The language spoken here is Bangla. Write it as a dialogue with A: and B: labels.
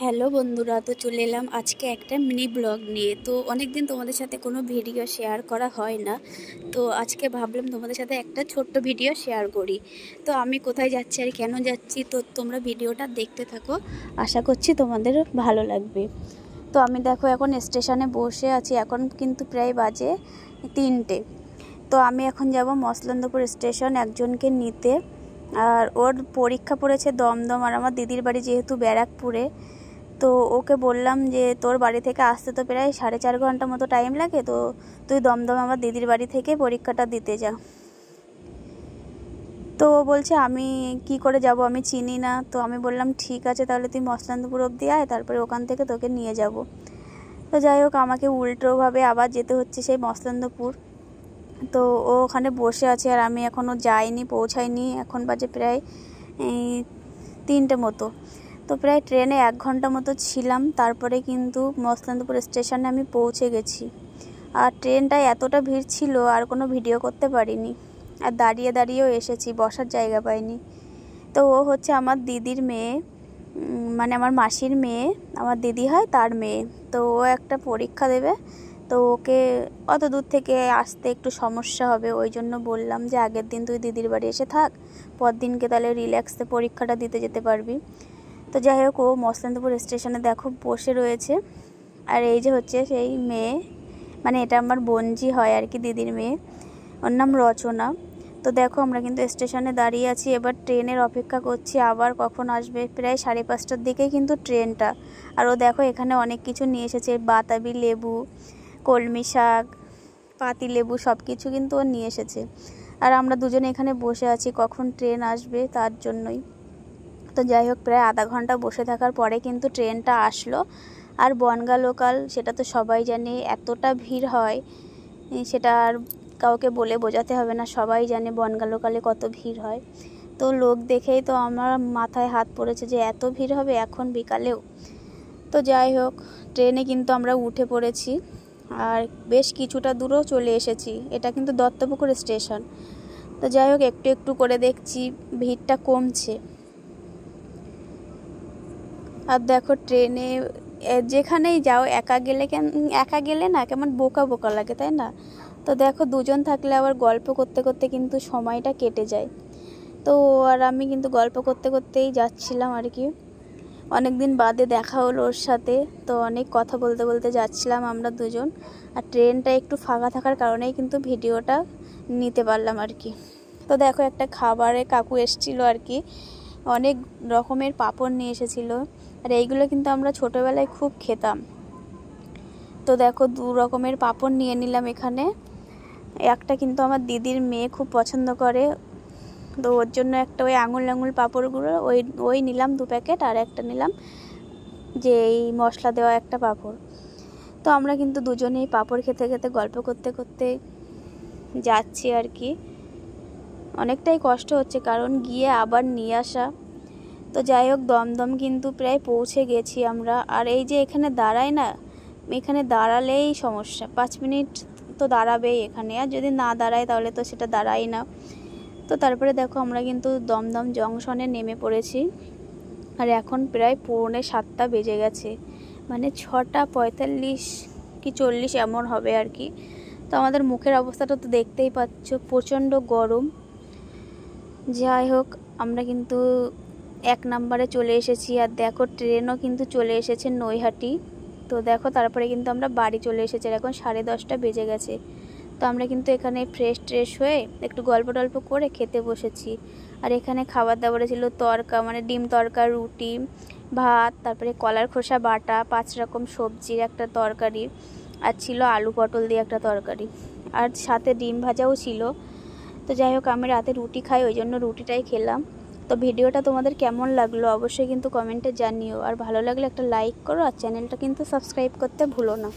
A: হ্যালো বন্ধুরা, তো চলে এলাম আজকে একটা মিনি ব্লগ নিয়ে। তো অনেক দিন তোমাদের সাথে কোনো ভিডিও শেয়ার করা হয় না, তো আজকে ভাবলাম তোমাদের সাথে একটা ছোট্ট ভিডিও শেয়ার করি। তো আমি কোথায় যাচ্ছি আর কেন যাচ্ছি, তো তোমরা ভিডিওটা দেখতে থাকো, আশা করছি তোমাদের ভালো লাগবে। তো আমি দেখো এখন স্টেশনে বসে আছি, এখন কিন্তু প্রায় বাজে 3টে। তো আমি এখন যাব মসলন্দপুর স্টেশন একজনকে নিতে। আর ওর পরীক্ষা পড়েছে দমদম, আর আমার দিদির বাড়ি যেহেতু ব্যারাকপুরে, তো ওকে বললাম যে তোর বাড়ি থেকে আসতে তো প্রায় 4.5 ঘন্টা মতো টাইম লাগে, তো তুই দমদম আমার দিদির বাড়ি থেকে পরীক্ষাটা দিতে যা। তো ও বলছে আমি কি করে যাব, আমি চিনি না। তো আমি বললাম ঠিক আছে, তাহলে তুই মসলন্দপুর অবধি আয়, তারপরে ওখান থেকে তোকে নিয়ে যাব। তো যাই হোক, আমাকে উল্টোভাবে আবার যেতে হচ্ছে সেই মসলন্দপুর। তো ও ওখানে বসে আছে আর আমি এখনও যাইনি, পৌঁছাইনি। এখন বাজে প্রায় 3টে মতো। তো প্রায় ট্রেনে 1 ঘন্টা মতো ছিলাম, তারপরে কিন্তু মসলন্দপুর স্টেশনে আমি পৌঁছে গেছি। আর ট্রেনটায় এতটা ভিড় ছিল আর কোনো ভিডিও করতে পারিনি, আর দাঁড়িয়ে দাঁড়িয়েও এসেছি, বসার জায়গা পাইনি। তো ও হচ্ছে আমার দিদির মেয়ে, মানে আমার মাসির মেয়ে, আমার দিদি হয় তার মেয়ে। তো ও একটা পরীক্ষা দেবে, তো ওকে অত দূর থেকে আসতে একটু সমস্যা হবে, ওই জন্য বললাম যে আগের দিন তুই দিদির বাড়ি এসে থাক, পর দিনকে তাহলে রিল্যাক্সে পরীক্ষাটা দিতে যেতে পারবি। তো যাই হোক, ও মসলন্দপুর স্টেশনে দেখো বসে রয়েছে। আর এই যে হচ্ছে সেই মেয়ে, মানে এটা আমার বোনজি হয় আর কি, দিদির মেয়ে, ওর নাম রচনা। তো দেখো আমরা কিন্তু স্টেশনে দাঁড়িয়ে আছি, এবার ট্রেনের অপেক্ষা করছি আবার কখন আসবে। প্রায় 5:30টার দিকে কিন্তু ট্রেনটা। আর ও দেখো এখানে অনেক কিছু নিয়ে এসেছে, বাতাবি লেবু, কলমি শাক, পাতি লেবু, সব কিছু কিন্তু ও নিয়ে এসেছে। আর আমরা দুজনে এখানে বসে আছি কখন ট্রেন আসবে তার জন্যই। তো যাই হোক, প্রায় আধা ঘন্টা বসে থাকার পরে কিন্তু ট্রেনটা আসলো। আর বনগাঁ লোকাল, সেটা তো সবাই জানে, এতটা ভিড় হয় সেটা আর কাউকে বলে বোঝাতে হবে না, সবাই জানে বনগাঁ লোকালে কত ভিড় হয়। তো লোক দেখেই তো আমার মাথায় হাত পড়েছে যে এত ভিড় হবে এখন বিকালেও। তো যাই হোক, ট্রেনে কিন্তু আমরা উঠে পড়েছি আর বেশ কিছুটা দূরও চলে এসেছি। এটা কিন্তু দত্তপুকুর স্টেশন। তো যাই হোক, একটু একটু করে দেখছি ভিড়টা কমছে। আর দেখো ট্রেনে যেখানেই যাও একা গেলে না কেমন বোকা বোকা লাগে, তাই না? তো দেখো দুজন থাকলে আবার গল্প করতে করতে কিন্তু সময়টা কেটে যায়। তো আর আমি কিন্তু গল্প করতে করতেই যাচ্ছিলাম আর কি, অনেক দিন বাদে দেখা হলো ওর সাথে। তো অনেক কথা বলতে বলতে যাচ্ছিলাম আমরা দুজন। আর ট্রেনটা একটু ফাঁকা থাকার কারণেই কিন্তু ভিডিওটা নিতে পারলাম আর কি। তো দেখো একটা খাবারে কাকু এসেছিলো আর কি, অনেক রকমের পাঁপড় নিয়ে এসেছিলো। আর এইগুলো কিন্তু আমরা ছোটোবেলায় খুব খেতাম। তো দেখো 2 রকমের পাঁপড় নিয়ে নিলাম এখানে। একটা কিন্তু আমার দিদির মেয়ে খুব পছন্দ করে, তো ওর জন্য একটা ওই আঙুল আঙুল পাঁপড়গুলো ওই নিলাম 2 প্যাকেট, আর একটা নিলাম যে এই মশলা দেওয়া একটা পাঁপড়। তো আমরা কিন্তু দুজনেই পাঁপড় খেতে খেতে গল্প করতে করতে যাচ্ছি আর কি। অনেকটাই কষ্ট হচ্ছে কারণ গিয়ে আবার নিয়ে আসা। তো যাই হোক, দমদম কিন্তু প্রায় পৌঁছে গেছি আমরা। আর এই যে এখানে দাঁড়ায় না, এখানে দাঁড়ালেই সমস্যা, 5 মিনিট তো দাঁড়াবেই এখানে, আর যদি না দাঁড়ায় তাহলে তো সেটা দাঁড়াই না। তো তারপরে দেখো আমরা কিন্তু দমদম জংশনে নেমে পড়েছি। আর এখন প্রায় 6:45 বেজে গেছে, মানে 6:45 কি 40 এমন হবে আর কি। তো আমাদের মুখের অবস্থাটা তো দেখতেই পাচ্ছ, প্রচণ্ড গরম। যাই হোক, আমরা কিন্তু 1 নম্বরে চলে এসেছি। আর দেখো ট্রেনও কিন্তু চলে এসেছে নৈহাটি। তো দেখো তারপরে কিন্তু আমরা বাড়ি চলে এসেছি, এখন 10:30 বেজে গেছে। তো আমরা কিন্তু এখানে ফ্রেশ হয়ে একটু গল্প টল্প করে খেতে বসেছি। আর এখানে খাবার দাবারে ছিল তরকা, মানে ডিম তরকা, রুটি, ভাত, তারপরে কলার খোসা বাটা, 5 রকম সবজির একটা তরকারি, আর ছিল আলু পটল দিয়ে একটা তরকারি, আর সাথে ডিম ভাজাও ছিল। তো যাই হোক, আমি রাতে রুটি খাই, ওই জন্য রুটিটাই খেলাম। তো ভিডিওটা তোমাদের কেমন লাগলো অবশ্যই কিন্তু কমেন্টে জানিও, আর ভালো লাগলে একটা লাইক করো, আর চ্যানেলটা কিন্তু সাবস্ক্রাইব করতে ভুলো না।